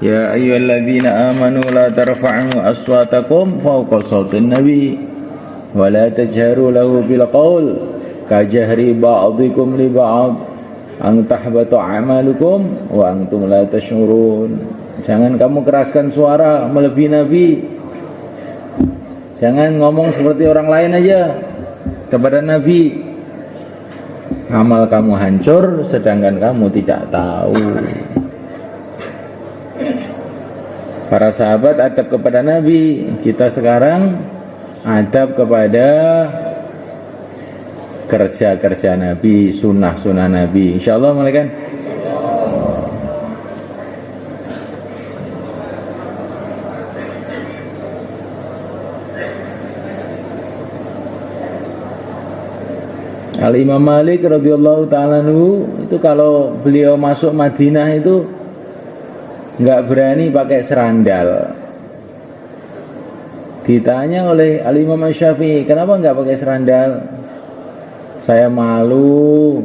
Ya ayyuhalladzina amanu la tarfa'u aswatakum fawqa sautin nabi wa la tajharu lahu bil qaul kajahri ba'dikum li ba'd an tahbatu a'malukum wa antum la tash'urun. Jangan kamu keraskan suara melebihi Nabi. Jangan ngomong seperti orang lain aja kepada Nabi. Amal kamu hancur sedangkan kamu tidak tahu. Para sahabat adab kepada Nabi, kita sekarang adab kepada kerja-kerja Nabi, sunnah-sunnah Nabi. Insyaallah mulai kan? Al-Imam Malik radhiyallahu ta'ala itu kalau beliau masuk Madinah itu nggak berani pakai serandal. Ditanya oleh Al-Imam Syafi'i, kenapa nggak pakai serandal? Saya malu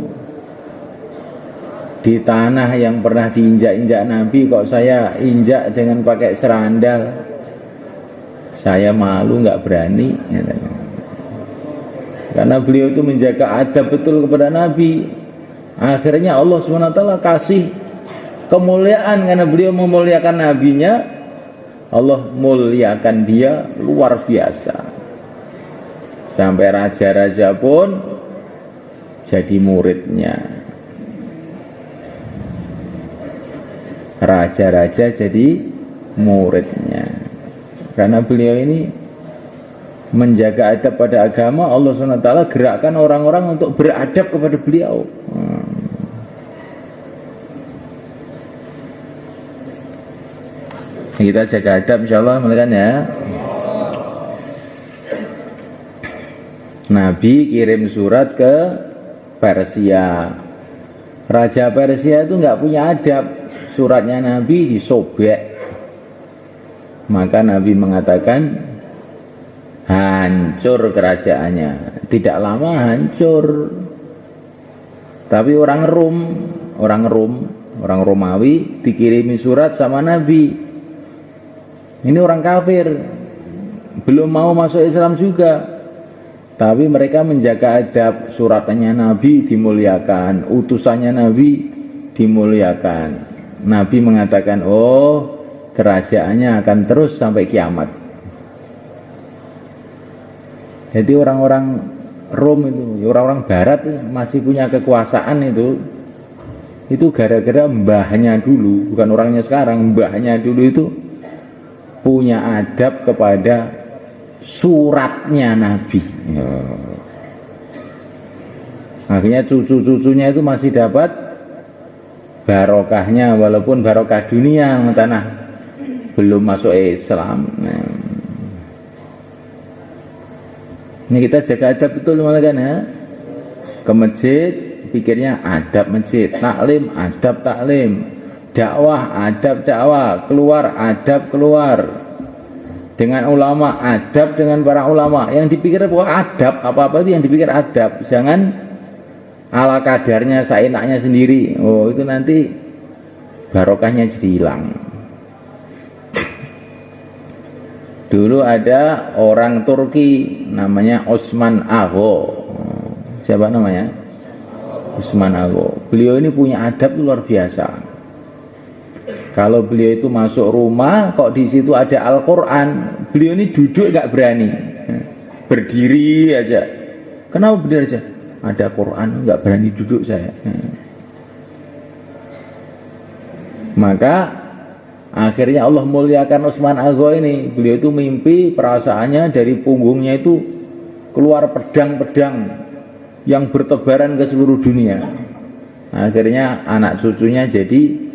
di tanah yang pernah diinjak-injak Nabi kok saya injak dengan pakai serandal. Saya malu, nggak berani. Karena beliau itu menjaga adab betul kepada Nabi. Akhirnya Allah SWT kasih kemuliaan karena beliau memuliakan nabinya. Allah muliakan dia luar biasa. Sampai raja-raja pun jadi muridnya. Raja-raja jadi muridnya. Karena beliau ini menjaga adab pada agama, Allah SWT gerakkan orang-orang untuk beradab kepada beliau. Kita jaga adab insyaallah kan ya. Nabi kirim surat ke Persia. Raja Persia itu nggak punya adab. Suratnya Nabi disobek. Maka Nabi mengatakan hancur kerajaannya. Tidak lama hancur. Tapi orang Romawi dikirimi surat sama Nabi. Ini orang kafir, belum mau masuk Islam juga, tapi mereka menjaga adab. Suratnya Nabi dimuliakan, utusannya Nabi dimuliakan. Nabi mengatakan, oh kerajaannya akan terus sampai kiamat. Jadi orang-orang Rom itu, orang-orang Barat masih punya kekuasaan itu gara-gara mbahnya dulu, bukan orangnya sekarang. Mbahnya dulu itu punya adab kepada suratnya Nabi. Akhirnya cucu-cucunya itu masih dapat barokahnya, walaupun barokah dunia tanah belum masuk Islam. Ini kita jaga adab betul malah kan ya. Ke masjid pikirnya adab masjid, taklim adab taklim, dakwah adab dakwah, keluar adab keluar, dengan ulama adab dengan para ulama. Yang dipikir bahwa adab apa-apa itu yang dipikir adab, jangan ala kadarnya seenaknya sendiri. Oh itu nanti barokahnya jadi hilang. Dulu ada orang Turki namanya Osman Ago. Siapa namanya? Osman Ago. Beliau ini punya adab luar biasa. Kalau beliau itu masuk rumah, kok di situ ada Al-Quran, beliau ini duduk gak berani, berdiri aja. Kenapa berdiri aja? Ada Quran, gak berani duduk saya. Maka akhirnya Allah muliakan Osman Ago ini. Beliau itu mimpi, perasaannya dari punggungnya itu keluar pedang-pedang yang bertebaran ke seluruh dunia. Akhirnya anak cucunya jadi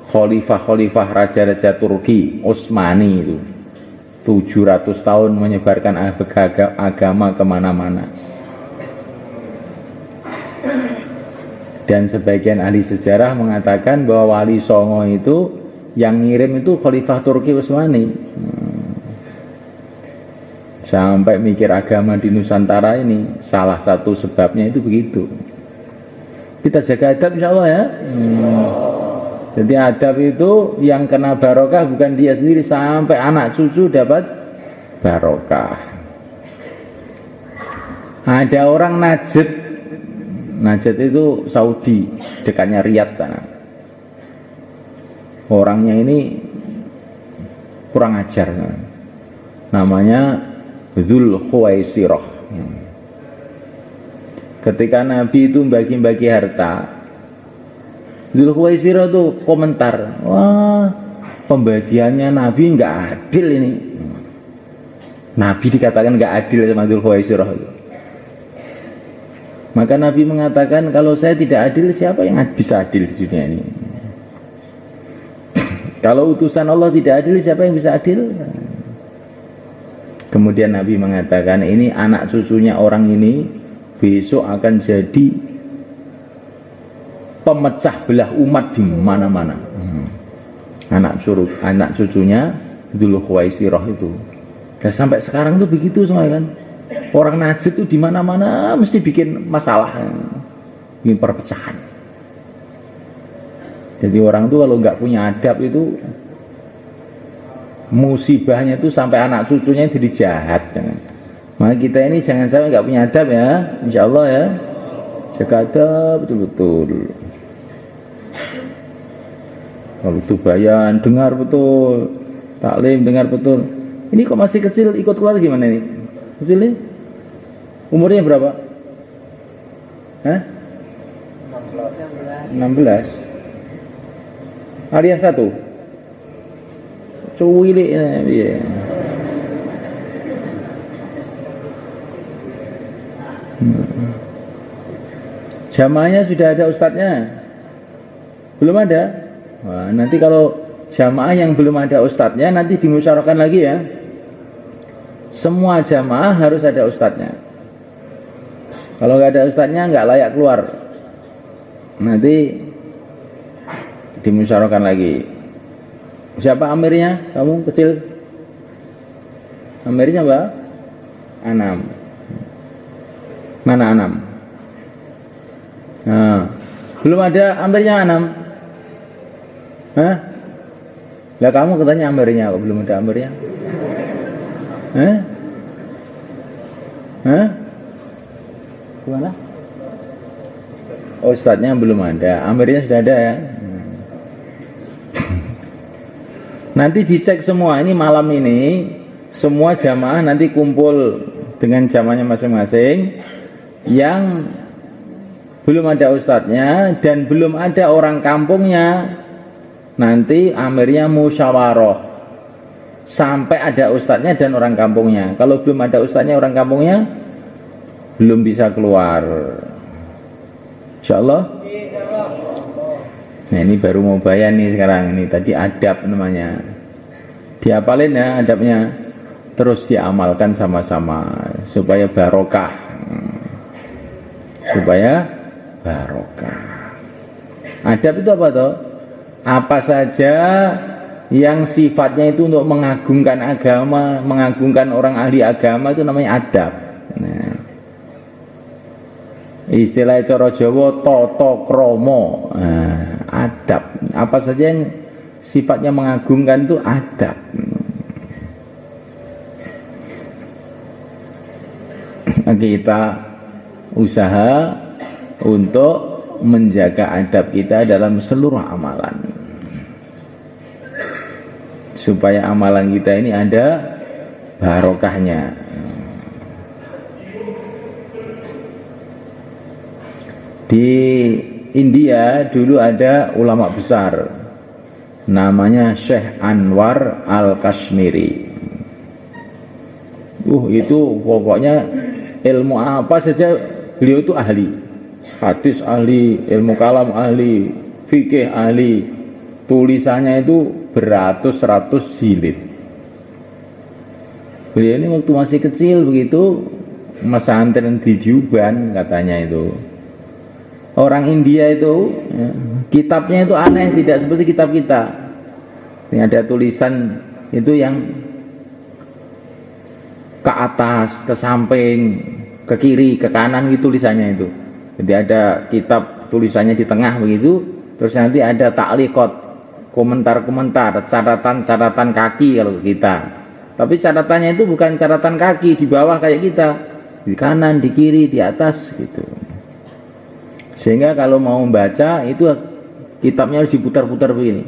khalifah-khalifah raja-raja Turki Utsmani itu. 700 tahun menyebarkan agama kemana-mana. Dan sebagian ahli sejarah mengatakan bahwa Wali Songo itu yang ngirim itu khalifah Turki Utsmani. Sampai mikir agama di Nusantara ini, salah satu sebabnya itu begitu. Kita jaga adab insyaallah ya. Jadi adab itu yang kena barokah bukan dia sendiri, sampai anak cucu dapat barokah. Ada orang Najd. Najd itu Saudi, dekatnya Riyadh sana. Orangnya ini kurang ajar. Namanya Dzul Khuwaisirah. Ketika Nabi itu bagi-bagi harta, Dzul Khuwaisirah itu komentar, wah pembagiannya Nabi nggak adil ini. Nabi dikatakan nggak adil sama Dzul Khuwaisirah itu. Maka Nabi mengatakan, kalau saya tidak adil, siapa yang bisa adil di dunia ini? Kalau utusan Allah tidak adil, siapa yang bisa adil? Kemudian Nabi mengatakan, ini anak cucunya orang ini besok akan jadi pemecah belah umat di mana-mana. Anak cucunya Dzul Khuwaisirah itu. Dan sampai sekarang tuh begitu semua kan. Orang Najd itu di mana-mana mesti bikin masalah, bikin perpecahan. Jadi orang tuh kalau nggak punya adab itu musibahnya itu sampai anak cucunya jadi jahat. Maka kita ini jangan sampai nggak punya adab ya, insya Allah ya. Jaga adab betul-betul. Kalau itu bayan dengar betul, taklim dengar betul. Ini kok masih kecil ikut keluar gimana ini? Kecil nih? Umurnya berapa? Hah? 16. Alias 1. Cuwilik ya. Jamaahnya sudah ada ustadznya? Belum ada? Wah, nanti kalau jamaah yang belum ada ustadznya nanti dimusyawarahkan lagi ya. Semua jamaah harus ada ustadznya. Kalau nggak ada ustadznya nggak layak keluar. Nanti dimusyawarahkan lagi. Siapa amirnya? Kamu kecil? Amirnya Mbak? Anam. Mana Anam? Nah, belum ada amirnya Anam. Hah? Lah kamu katanya amirnya, kok belum ada amirnya? Hah? Hah? Gimana? Oh, ustadznya belum ada, amirnya sudah ada ya. Nanti dicek semua, ini malam ini semua jamaah nanti kumpul dengan jamaahnya masing-masing. Yang belum ada ustadznya dan belum ada orang kampungnya, nanti amirnya musyawarah sampai ada ustadznya dan orang kampungnya. Kalau belum ada ustadznya, orang kampungnya belum bisa keluar. Insyaallah. Nah ini baru mau bayan nih sekarang. Ini tadi adab namanya. Diapalin ya adabnya. Terus diamalkan sama-sama supaya barokah. Supaya barokah. Adab itu apa toh? Apa saja yang sifatnya itu untuk mengagungkan agama, mengagungkan orang ahli agama, itu namanya adab. Nah, istilah cara Jawa tata krama. Nah, adab. Apa saja yang sifatnya mengagungkan itu adab. Kita usaha untuk menjaga adab kita dalam seluruh amalan, supaya amalan kita ini ada barokahnya. Di India dulu ada ulama besar namanya Syekh Anwar Al-Kashmiri. Itu pokoknya ilmu apa saja beliau itu ahli. Hadis ahli, ilmu kalam ahli, fikih ahli. Tulisannya itu beratus-ratus jilid. Beliau ini waktu masih kecil begitu pesantren di Juban katanya itu. Orang India itu ya, kitabnya itu aneh, tidak seperti kitab kita. Ini ada tulisan itu yang ke atas, ke samping, ke kiri, ke kanan gitu tulisannya itu. Jadi ada kitab tulisannya di tengah begitu, Terus nanti ada taklikot, komentar-komentar, catatan-catatan kaki kalau kita. Tapi catatannya itu bukan catatan kaki di bawah kayak kita, di kanan, di kiri, di atas gitu. Sehingga kalau mau membaca itu kitabnya harus diputar-putar begini,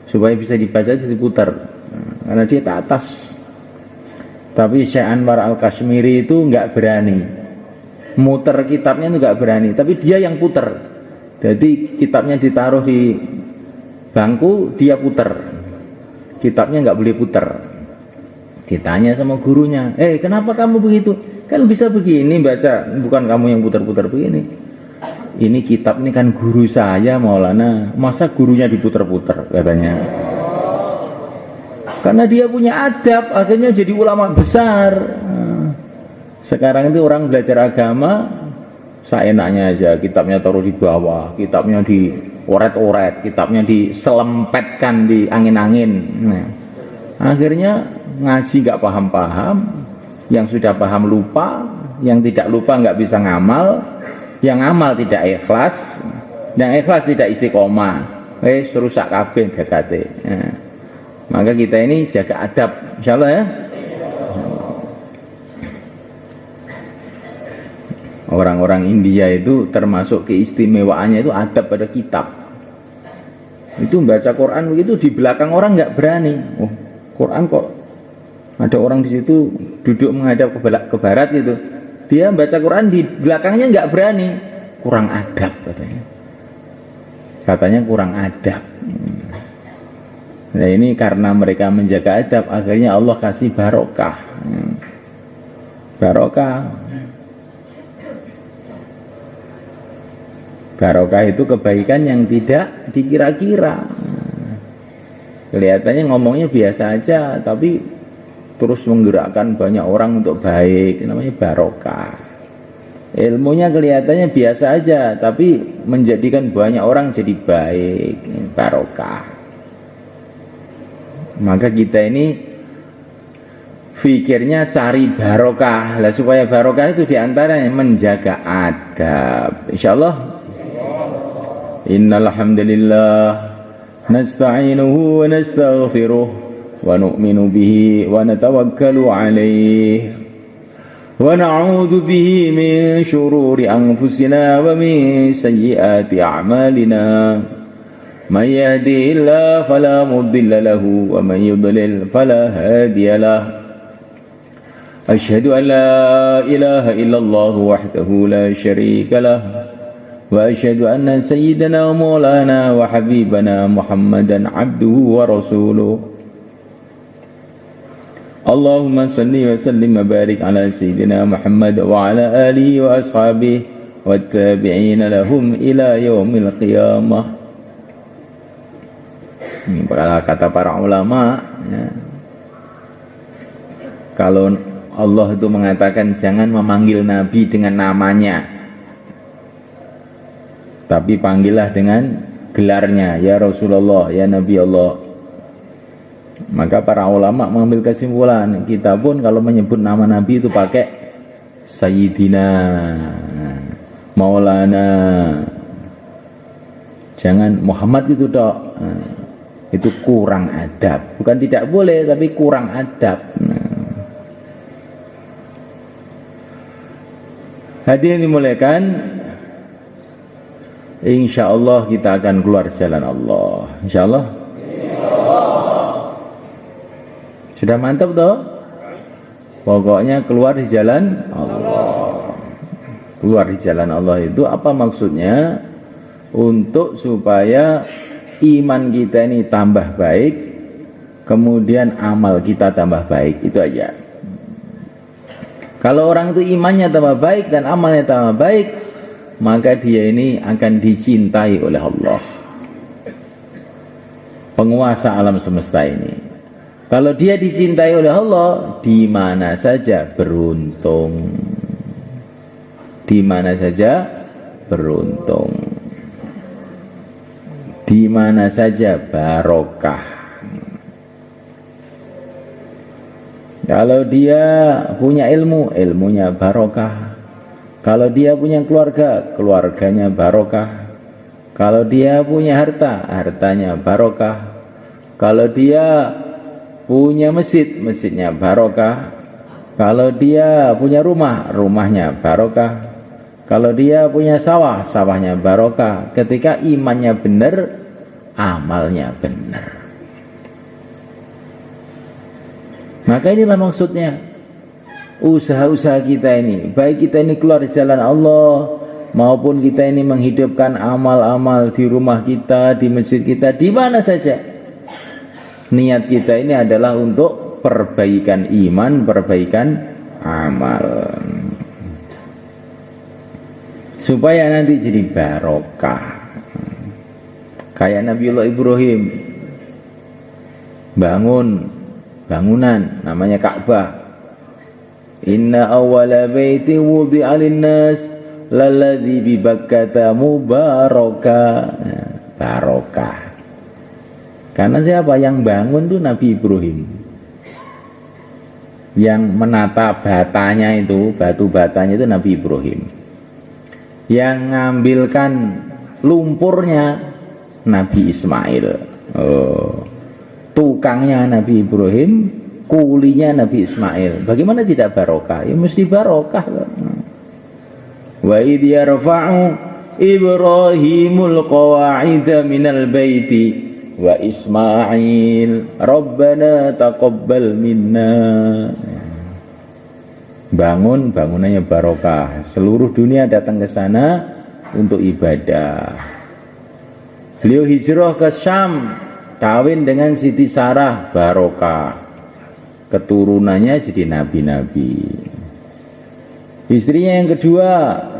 supaya bisa dibaca jadi diputar, karena dia ke atas. Tapi Syekh Anwar Al-Kashmiri itu nggak berani muter kitabnya, itu nggak berani, tapi dia yang puter. Jadi kitabnya ditaruh di bangku, dia puter, kitabnya nggak boleh puter. Ditanya sama gurunya, kenapa kamu begitu? Kan bisa begini baca, bukan kamu yang puter-puter begini. Ini kitab ini kan guru saya Maulana, masa gurunya diputer-puter katanya. Karena dia punya adab, akhirnya jadi ulama besar. Sekarang itu orang belajar agama seenaknya aja, kitabnya taruh di bawah, kitabnya dioret-oret, kitabnya diselempetkan di angin-angin. Nah, akhirnya ngaji gak paham-paham, yang sudah paham lupa, yang tidak lupa gak bisa ngamal, yang ngamal tidak ikhlas, yang ikhlas tidak istiqomah, rusak kabeh gagate. Nah, maka kita ini jaga adab, insyaallah ya. Orang-orang India itu termasuk keistimewaannya itu adab pada kitab. Itu membaca Quran begitu di belakang orang nggak berani. Oh, Quran kok ada orang di situ duduk menghadap ke barat gitu. Dia membaca Quran di belakangnya nggak berani. Kurang adab katanya. Katanya kurang adab. Nah ini karena mereka menjaga adab, akhirnya Allah kasih barokah. Barokah. Barokah itu kebaikan yang tidak dikira-kira. Kelihatannya ngomongnya biasa aja, tapi terus menggerakkan banyak orang untuk baik. Namanya barokah. Ilmunya kelihatannya biasa aja, tapi menjadikan banyak orang jadi baik. Barokah. Maka kita ini fikirnya cari barokah. Lah supaya barokah itu diantaranya menjaga adab. Insyaallah. Innal hamdalillah nasta'inuhu wa nastaghfiruh wa nu'minu bihi wa natawakkalu alayhi wa na'udzu bihi min shururi anfusina wa min sayyiati a'malina man yahdihillahu fala mudilla lahu wa man yudlil fala hadiya lahu asyhadu an la ilaha illallah wahdahu la syarika lahu وأشهد أن سيدنا ومولانا وحبيبنا محمدا عبده ورسوله اللهم صل وسلم وبارك على سيدنا محمد وعلى آله وأصحابه والتابعين لهم إلى يوم القيامة. Ini kata para ulama ya. Kalau Allah itu mengatakan jangan memanggil Nabi dengan namanya, tapi panggillah dengan gelarnya, ya Rasulullah, ya Nabi Allah. Maka para ulama mengambil kesimpulan, kita pun kalau menyebut nama Nabi itu pakai Sayyidina, Maulana. Jangan Muhammad itu dok. Itu kurang adab. Bukan tidak boleh, tapi kurang adab. Hadirin dimuliakan, InsyaAllah kita akan keluar jalan Allah. InsyaAllah. Sudah mantap toh? Pokoknya keluar di jalan Allah. Keluar di jalan Allah itu apa maksudnya? Untuk supaya iman kita ini tambah baik, kemudian amal kita tambah baik. Itu aja. Kalau orang itu imannya tambah baik dan amalnya tambah baik, maka dia ini akan dicintai oleh Allah, penguasa alam semesta ini. Kalau dia dicintai oleh Allah, di mana saja beruntung, di mana saja beruntung, di mana saja barokah. Kalau dia punya ilmu, ilmunya barokah. Kalau dia punya keluarga, keluarganya barokah. Kalau dia punya harta, hartanya barokah. Kalau dia punya masjid, masjidnya barokah. Kalau dia punya rumah, rumahnya barokah. Kalau dia punya sawah, sawahnya barokah. Ketika imannya benar, amalnya benar. Maka inilah maksudnya usaha-usaha kita ini, baik kita ini keluar di jalan Allah, maupun kita ini menghidupkan amal-amal di rumah kita, di masjid kita, di mana saja. Niat kita ini adalah untuk perbaikan iman, perbaikan amal, supaya nanti jadi barokah. Kayak Nabiullah Ibrahim bangunan namanya Ka'bah. Inna awwala baiti wudi'a lin-nas lalladzi bi Bakkata mubaraka. Barokah. Karena siapa yang bangun tuh Nabi Ibrahim. Yang menata batanya itu, batu batanya itu Nabi Ibrahim. Yang ngambilkan lumpurnya Nabi Ismail. Tukangnya Nabi Ibrahim, kulinya Nabi Ismail. Bagaimana tidak barokah? Ya mesti barokah. Wa idh yarfa'u Ibrahimul qawa'ida minal baiti wa Ismail Rabbana taqabbal minna. Bangunannya barokah. Seluruh dunia datang ke sana untuk ibadah. Beliau hijrah ke Syam, kawin dengan Siti Sarah, barokah. Keturunannya jadi nabi-nabi. Istrinya yang kedua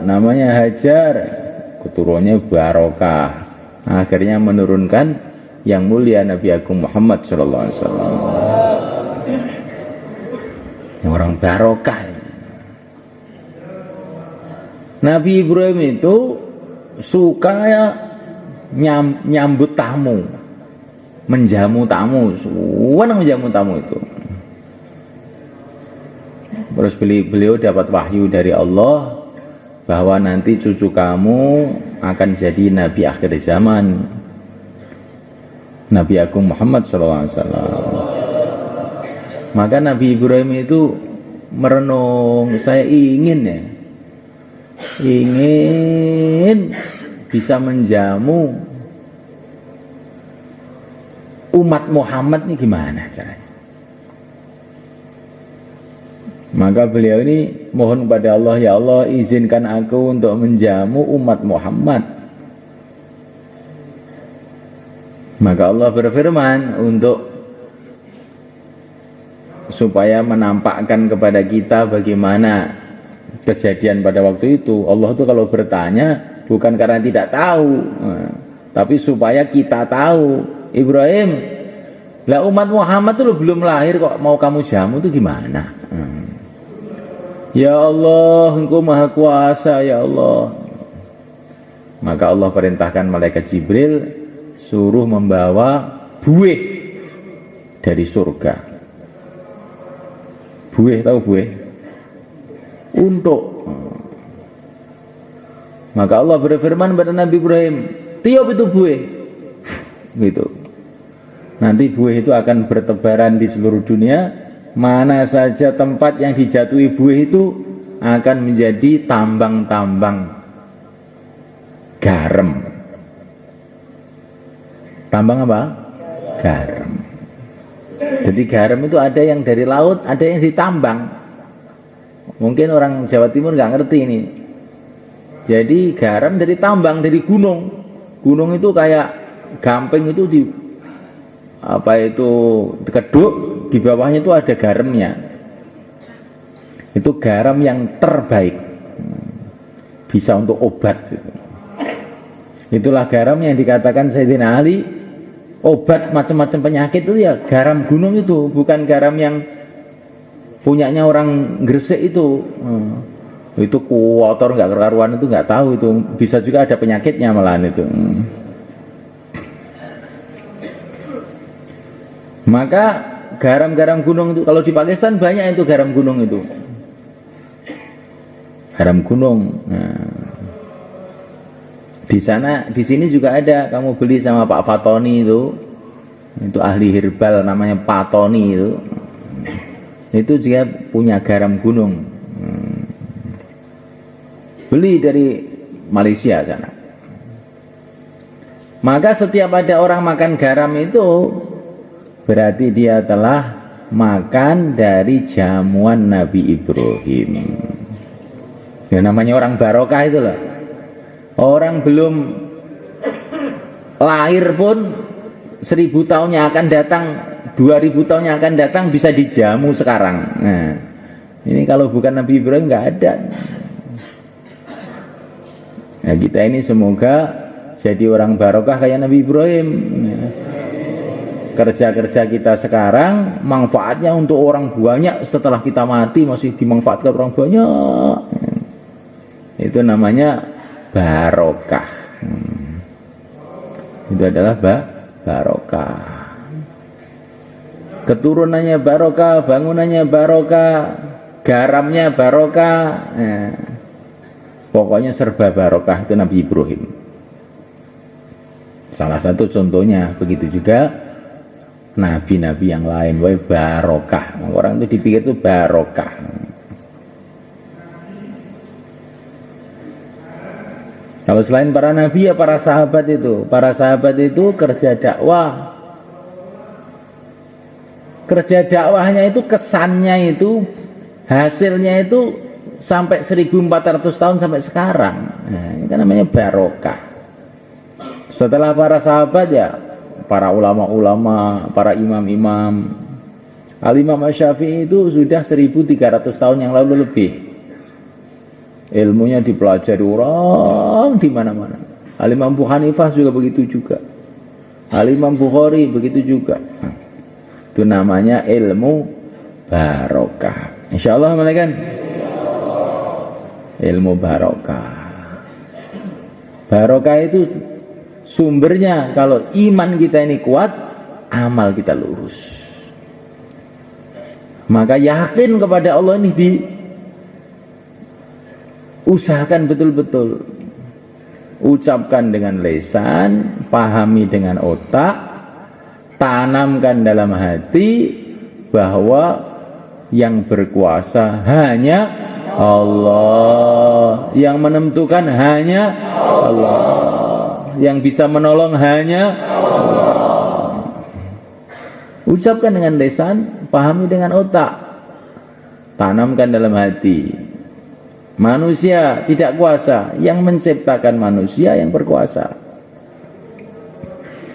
namanya Hajar, keturunannya barokah. Akhirnya menurunkan yang mulia Nabi Agung Muhammad sallallahu alaihi wasallam. Yang orang barokah. Nabi Ibrahim itu suka nyambut tamu, menjamu tamu, senang menjamu tamu itu. Terus beliau dapat wahyu dari Allah bahwa nanti cucu kamu akan jadi nabi akhir zaman, Nabi Agung Muhammad SAW. Maka Nabi Ibrahim itu merenung, saya ingin bisa menjamu umat Muhammad ini gimana caranya. Maka beliau ini mohon kepada Allah, ya Allah izinkan aku untuk menjamu umat Muhammad. Maka Allah berfirman untuk supaya menampakkan kepada kita bagaimana kejadian pada waktu itu. Allah itu kalau bertanya bukan karena tidak tahu, tapi supaya kita tahu. Ibrahim, lah umat Muhammad itu belum lahir kok mau kamu jamu itu gimana? Ya Allah, Engkau Maha Kuasa, ya Allah. Maka Allah perintahkan malaikat Jibril suruh membawa buih dari surga. Buih, tahu buih? Untuk. Maka Allah berfirman pada Nabi Ibrahim, tiup itu buih. Gitu. Nanti buih itu akan bertebaran di seluruh dunia. Mana saja tempat yang dijatuhi buih itu akan menjadi tambang-tambang garam. Tambang apa? Garam. Jadi garam itu ada yang dari laut, ada yang ditambang. Mungkin orang Jawa Timur nggak ngerti ini. Jadi garam dari tambang, dari gunung. Gunung itu kayak gamping itu di keduk, di bawahnya itu ada garamnya. Itu garam yang terbaik, bisa untuk obat. Itulah garam yang dikatakan Sayyidina Ali, obat macam-macam penyakit itu ya garam gunung itu, bukan garam yang punyanya orang Gresik itu. Itu kotor nggak karuan, itu nggak tahu, itu bisa juga ada penyakitnya malahan itu. Maka garam-garam gunung itu, kalau di Pakistan banyak itu garam gunung itu. Garam gunung. Nah, Di sini juga ada, kamu beli sama Pak Fatoni itu ahli herbal namanya Patoni itu dia punya garam gunung, beli dari Malaysia sana. Maka setiap ada orang makan garam itu berarti dia telah makan dari jamuan Nabi Ibrahim. Ya namanya orang barokah itu loh. Orang belum lahir pun 1000 tahun yang akan datang, 2000 tahun yang akan datang bisa dijamu sekarang. Nah, ini kalau bukan Nabi Ibrahim nggak ada. Nah, kita ini semoga jadi orang barokah kayak Nabi Ibrahim. Kerja-kerja kita sekarang manfaatnya untuk orang banyak, setelah kita mati masih dimanfaatkan orang banyak. Itu namanya barokah. Itu adalah barokah. Keturunannya barokah, bangunannya barokah, garamnya barokah. Pokoknya serba barokah itu Nabi Ibrahim. Salah satu contohnya, begitu juga nabi-nabi yang lain, barokah. Orang itu dipikir itu barokah. Kalau selain para nabi ya para sahabat itu. Para sahabat itu kerja dakwah. Kerja dakwahnya itu, kesannya itu, hasilnya itu sampai 1400 tahun sampai sekarang. Nah, ini kan namanya barokah. Setelah para sahabat ya para ulama-ulama, para imam-imam. Al-Imam Asy-Syafi'i itu sudah 1300 tahun yang lalu lebih. Ilmunya dipelajari orang di mana-mana. Al-Imam Abu Hanifah juga begitu juga. Al-Imam Bukhari begitu juga. Itu namanya ilmu barokah. Insyaallah malaikat. Ilmu barokah. Barokah itu sumbernya kalau iman kita ini kuat, amal kita lurus. Maka yakin kepada Allah ini usahakan betul-betul, ucapkan dengan lisan, pahami dengan otak, tanamkan dalam hati bahwa yang berkuasa hanya Allah, yang menentukan hanya Allah, yang bisa menolong hanya Allah. Ucapkan dengan lisan, pahami dengan otak, tanamkan dalam hati. Manusia tidak kuasa, yang menciptakan manusia yang berkuasa.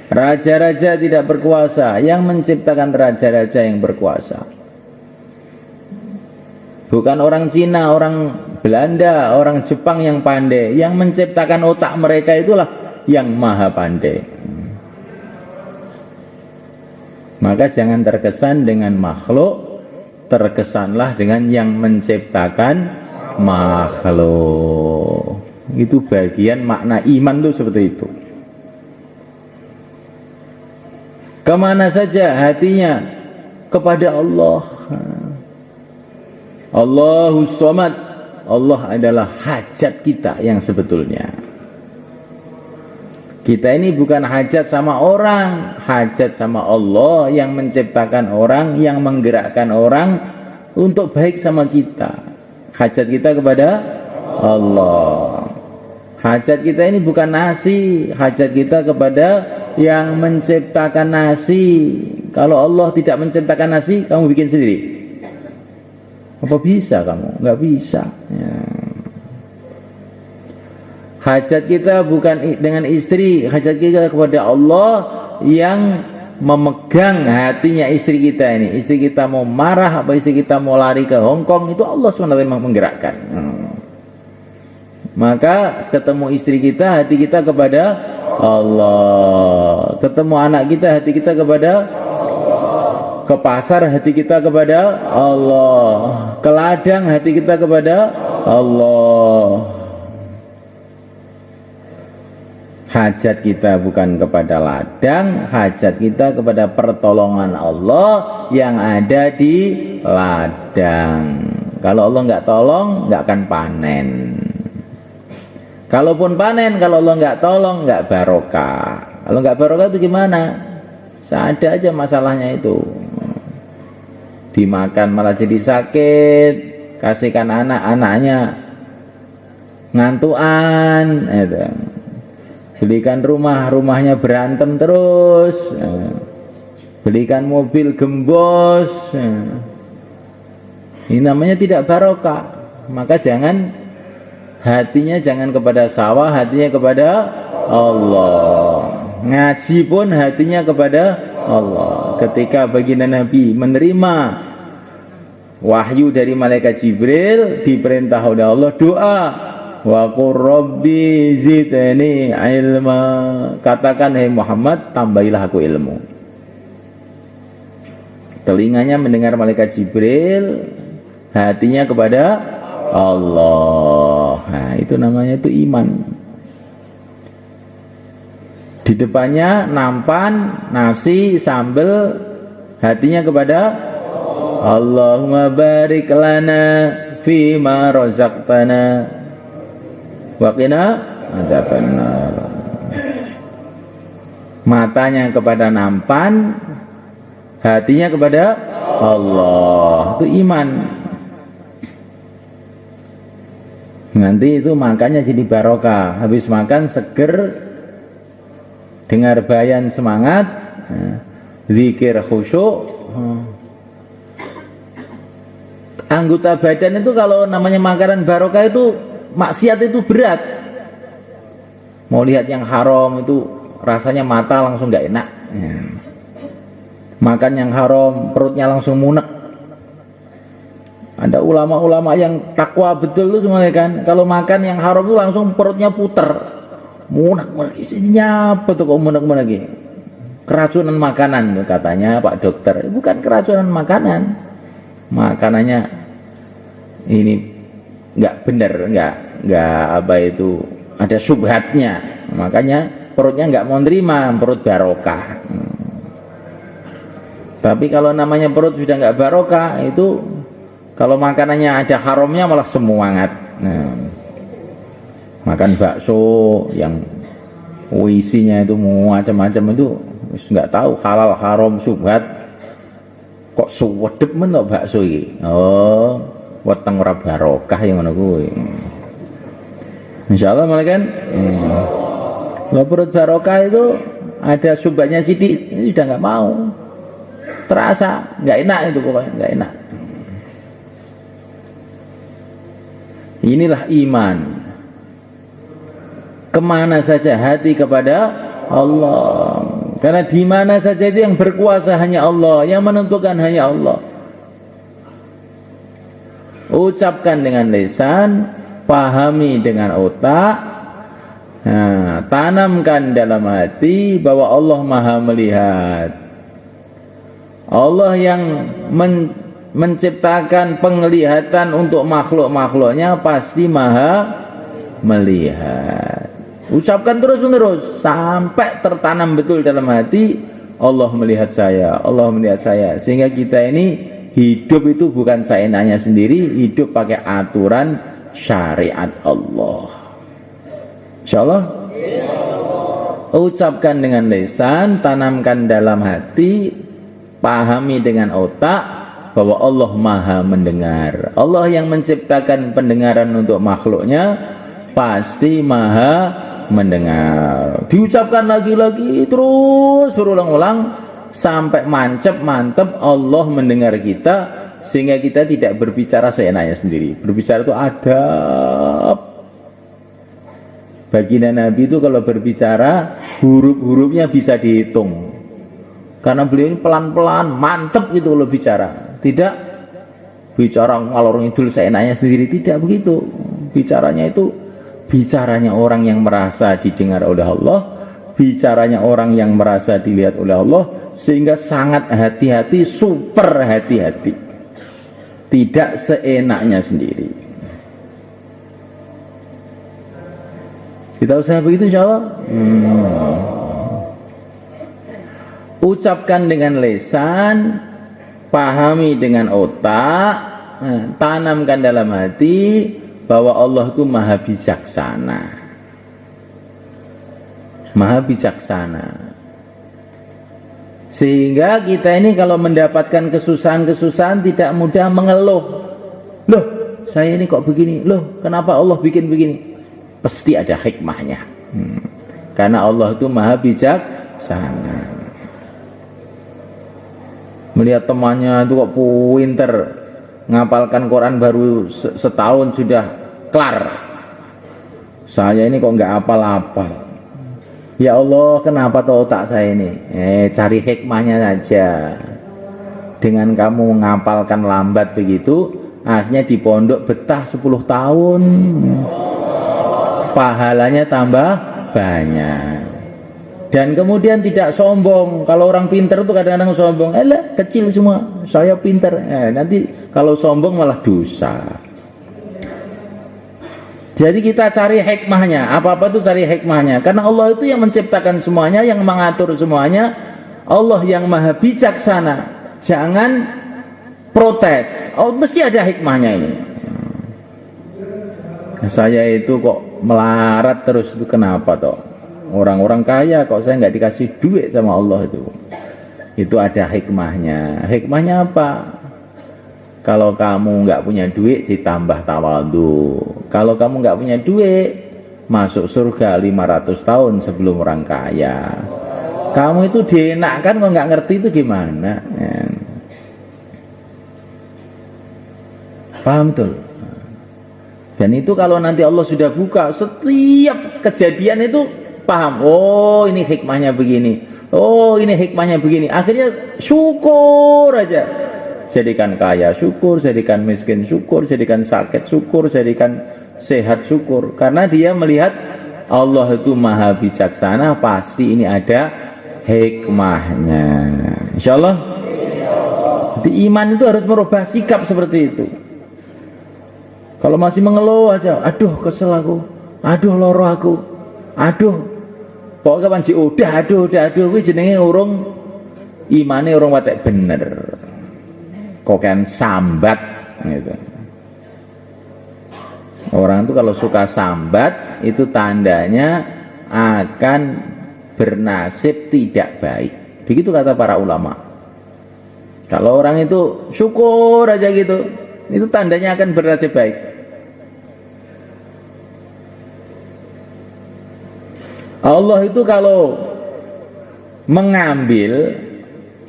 Raja-raja tidak berkuasa, yang menciptakan raja-raja yang berkuasa. Bukan orang Cina, orang Belanda, orang Jepang yang pandai, yang menciptakan otak mereka itulah yang maha pandai. Maka jangan terkesan dengan makhluk, terkesanlah dengan yang menciptakan makhluk. Itu bagian makna iman tuh seperti itu. Kemana saja hatinya? Kepada Allah. Allahus Samad. Allah adalah hajat kita yang sebetulnya. Kita ini bukan hajat sama orang, hajat sama Allah yang menciptakan orang, yang menggerakkan orang untuk baik sama kita. Hajat kita kepada Allah. Hajat kita ini bukan nasi, hajat kita kepada yang menciptakan nasi. Kalau Allah tidak menciptakan nasi, kamu bikin sendiri. Apa bisa kamu? Nggak bisa. Ya. Hajat kita bukan dengan istri, hajat kita kepada Allah yang memegang hatinya istri kita ini. Istri kita mau marah, apa istri kita mau lari ke Hongkong, itu Allah SWT menggerakkan. Maka ketemu istri kita, hati kita kepada Allah. Ketemu anak kita, hati kita kepada Allah. Ke pasar, hati kita kepada Allah. Ke ladang, hati kita kepada Allah. Hajat kita bukan kepada ladang, hajat kita kepada pertolongan Allah yang ada di ladang. Kalau Allah nggak tolong, nggak akan panen. Kalaupun panen, kalau Allah nggak tolong, nggak barokah. Kalau nggak barokah itu gimana? Ada aja masalahnya itu. Dimakan malah jadi sakit, kasihkan anak-anaknya ngantuan, gitu. Belikan rumah, rumahnya berantem terus, belikan mobil gembos, ini namanya tidak barokah. Maka jangan, hatinya jangan kepada sawah, hatinya kepada Allah. Ngaji pun hatinya kepada Allah. Ketika baginda Nabi menerima wahyu dari malaikat Jibril, diperintah oleh Allah doa, wa qur rabbi zidni ilma, katakan hai Muhammad, tambahilah aku ilmu. Telinganya mendengar malaikat Jibril, hatinya kepada Allah. Nah, itu namanya itu iman. Di depannya nampan, nasi, sambal, hatinya kepada Allahumma barik lana fima razaqtana wa qina adzabannar. Matanya kepada nampan, hatinya kepada Allah. Itu iman. Nanti itu makannya jadi barokah. Habis makan seger, dengar bayan semangat, zikir khusyuk. Anggota badan itu kalau namanya makanan barokah itu maksiat itu berat. Mau lihat yang haram itu rasanya mata langsung nggak enak. Makan yang haram perutnya langsung munek. Ada ulama-ulama yang takwa betul tuh semuanya kan. Kalau makan yang haram itu langsung perutnya puter, munek-munek. Isinya apa tuh kok munek-munek lagi? Keracunan makanan katanya Pak Dokter. Bukan keracunan makanan. Makanannya ini nggak benar, nggak apa itu, ada subhatnya. Makanya perutnya nggak mau nerima, perut barokah. Tapi kalau namanya perut sudah nggak barokah, itu kalau makanannya ada haramnya malah semangat. Makan bakso yang isinya itu macam-macam itu nggak tahu halal haram subhat, kok suwedep men kok bakso iki. Oh, weteng ora barokah yang ngono kuwi. Insyaallah malah kan. Kalau perut barokah itu ada subhatnya sidik, ini sudah nggak mau. Terasa nggak enak itu pokoknya, nggak enak. Inilah iman. Kemana saja hati kepada Allah. Karena di mana saja itu yang berkuasa hanya Allah, yang menentukan hanya Allah. Ucapkan dengan lisan, pahami dengan otak, tanamkan dalam hati bahwa Allah Maha melihat. Allah yang menciptakan penglihatan untuk makhluk-makhluknya pasti Maha melihat. Ucapkan terus-menerus sampai tertanam betul dalam hati, Allah melihat saya, Allah melihat saya. Sehingga kita ini hidup itu bukan seenaknya sendiri, hidup pakai aturan syariat Allah. Insyaallah. Ucapkan dengan lisan, tanamkan dalam hati, pahami dengan otak bahwa Allah Maha mendengar. Allah yang menciptakan pendengaran untuk makhluknya pasti Maha mendengar. Diucapkan lagi-lagi terus berulang-ulang sampai mantep Allah mendengar kita, sehingga kita tidak berbicara seenaknya sendiri. Berbicara itu adab. Baginda Nabi itu kalau berbicara huruf-hurufnya bisa dihitung. Karena beliau ini pelan-pelan, mantep gitu kalau bicara. Tidak bicara ngalor ngidul seenaknya sendiri, tidak begitu. Bicaranya itu bicaranya orang yang merasa didengar oleh Allah, bicaranya orang yang merasa dilihat oleh Allah, sehingga sangat hati-hati, super hati-hati, tidak seenaknya sendiri. Kita usaha begitu insyaallah. Ucapkan dengan lisan, pahami dengan otak, tanamkan dalam hati bahwa Allah itu Maha bijaksana. Maha bijaksana. Sehingga kita ini kalau mendapatkan kesusahan-kesusahan tidak mudah mengeluh. Loh, saya ini kok begini? Loh, kenapa Allah bikin begini? Pasti ada hikmahnya. Karena Allah itu maha bijaksana. Melihat temannya itu kok pinter, ngapalkan Quran baru setahun sudah kelar. Saya ini kok nggak apal-apal. Ya Allah, kenapa tuh otak saya ini? Cari hikmahnya saja. Dengan kamu ngapalkan lambat begitu, akhirnya di pondok betah 10 tahun. Pahalanya tambah banyak. Dan kemudian tidak sombong. Kalau orang pinter itu kadang-kadang sombong. Kecil semua, saya pinter. Nanti kalau sombong malah dosa. Jadi kita cari hikmahnya, apa-apa itu cari hikmahnya. Karena Allah itu yang menciptakan semuanya, yang mengatur semuanya. Allah yang maha bijaksana. Jangan protes. Oh, mesti ada hikmahnya ini. Saya itu kok melarat terus, itu kenapa toh? Orang-orang kaya kok saya nggak dikasih duit sama Allah itu. Itu ada hikmahnya. Hikmahnya apa? Kalau kamu nggak punya duit ditambah tawadhu. Kalau kamu nggak punya duit masuk surga 500 tahun sebelum orang kaya. Kamu itu dienakkan kok nggak ngerti itu gimana? Paham betul? Dan itu kalau nanti Allah sudah buka setiap kejadian itu paham. Oh, ini hikmahnya begini. Oh, ini hikmahnya begini. Akhirnya syukur aja. Jadikan kaya syukur, jadikan miskin syukur, jadikan sakit syukur, jadikan sehat syukur. Karena dia melihat Allah itu maha bijaksana, pasti ini ada hikmahnya. Insyaallah. Di iman itu harus merubah sikap seperti itu. Kalau masih mengeluh aja, aduh kesel aku, aduh loro aku, aduh pokoknya panci aduh, kuwi jenenge urung imane urung watek bener. Kok kan sambat gitu. Orang itu kalau suka sambat itu tandanya akan bernasib tidak baik. Begitu kata para ulama. Kalau orang itu syukur aja gitu, itu tandanya akan bernasib baik. Allah itu kalau mengambil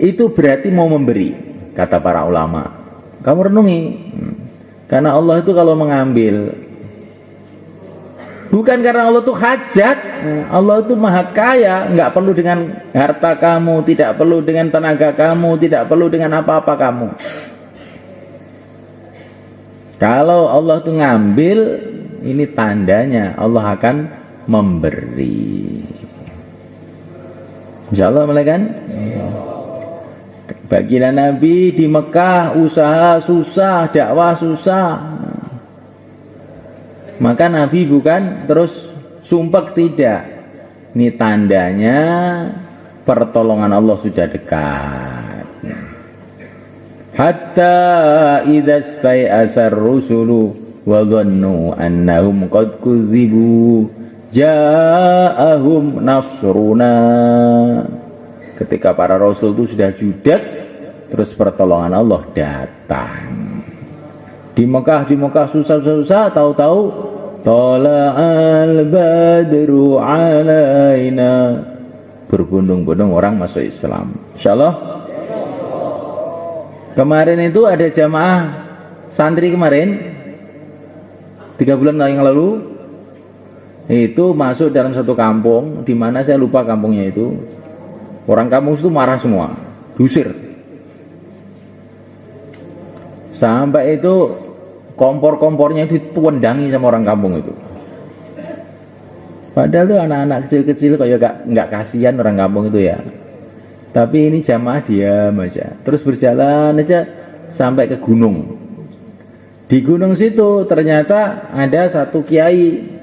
itu berarti mau memberi. Kata para ulama, kamu renungi, karena Allah itu kalau mengambil bukan karena Allah itu hajat. Allah itu maha kaya, nggak perlu dengan harta kamu, tidak perlu dengan tenaga kamu, tidak perlu dengan apa-apa kamu. Kalau Allah itu ngambil, ini tandanya Allah akan memberi. Insyaallah mulai kan? Baginda Nabi di Mekah usaha susah, dakwah susah. Maka Nabi bukan terus sumpek, tidak. Ini tandanya pertolongan Allah sudah dekat. Hatta idza stai'asar rusulu wa dhannu annahum qad kudzibu ja'ahum nasruna. Ketika para rasul itu sudah judak, terus pertolongan Allah datang. Di Mekah susah-susah, tahu-tahu tala'al badru alaina, berbondong-bondong orang masuk Islam. Insyaallah. Kemarin itu ada jamaah santri kemarin 3 bulan yang lalu itu masuk dalam satu kampung, di mana saya lupa kampungnya itu. Orang kampung itu marah semua, diusir. Sampai itu kompor-kompornya itu dituendangi sama orang kampung itu. Padahal tuh anak-anak kecil-kecil kayak nggak kasihan orang kampung itu ya. Tapi ini jamaah diam aja. Terus berjalan aja sampai ke gunung. Di gunung situ ternyata ada satu kiai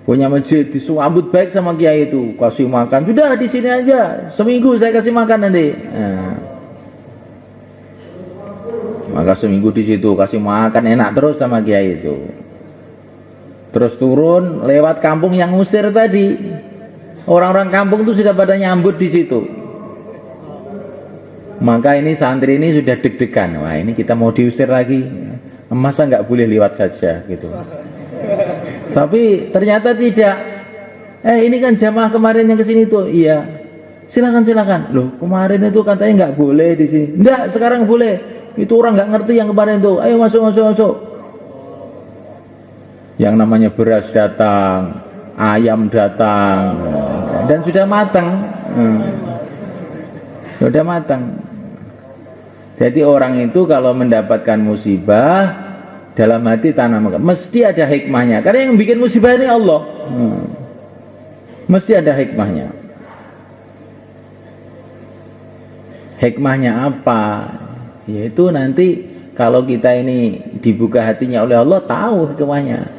punya masjid, disambut baik sama kiai itu, kasih makan. Sudah di sini aja, seminggu saya kasih makan nanti. Maka seminggu di situ kasih makan enak terus sama kiai itu. Terus turun lewat kampung yang ngusir tadi. Orang-orang kampung itu sudah pada nyambut di situ. Maka ini santri ini sudah deg-degan. Wah, ini kita mau diusir lagi. Masa nggak boleh lewat saja gitu. Tapi ternyata tidak. Ini kan jamaah kemarin yang kesini tuh. Iya. Silakan. Loh, kemarin itu katanya nggak boleh di sini. Enggak, sekarang boleh. Itu orang nggak ngerti yang kemarin tuh. Ayo masuk. Yang namanya beras datang, ayam datang, dan sudah matang. Sudah matang. Jadi orang itu kalau mendapatkan musibah, dalam hati tanam, mesti ada hikmahnya. Karena yang bikin musibah ini Allah. Mesti ada hikmahnya. Hikmahnya apa? Yaitu nanti kalau kita ini dibuka hatinya oleh Allah, tahu hikmahnya.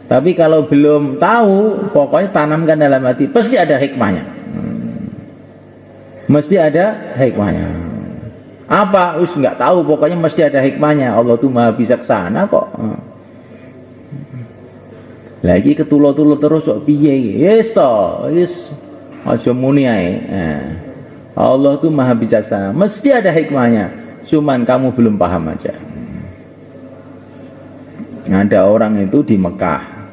Tapi kalau belum tahu, pokoknya tanamkan dalam hati, pasti ada hikmahnya. Mesti ada hikmahnya. Apa? Us nggak tahu, pokoknya mesti ada hikmahnya. Allah tuh maha bijaksana kok. Lagi ketulo-tulo terus kok piye? Yes toh, yes. Aja muni ae. Allah tuh maha bijaksana. Mesti ada hikmahnya. Cuman kamu belum paham aja. Ada orang itu di Mekah.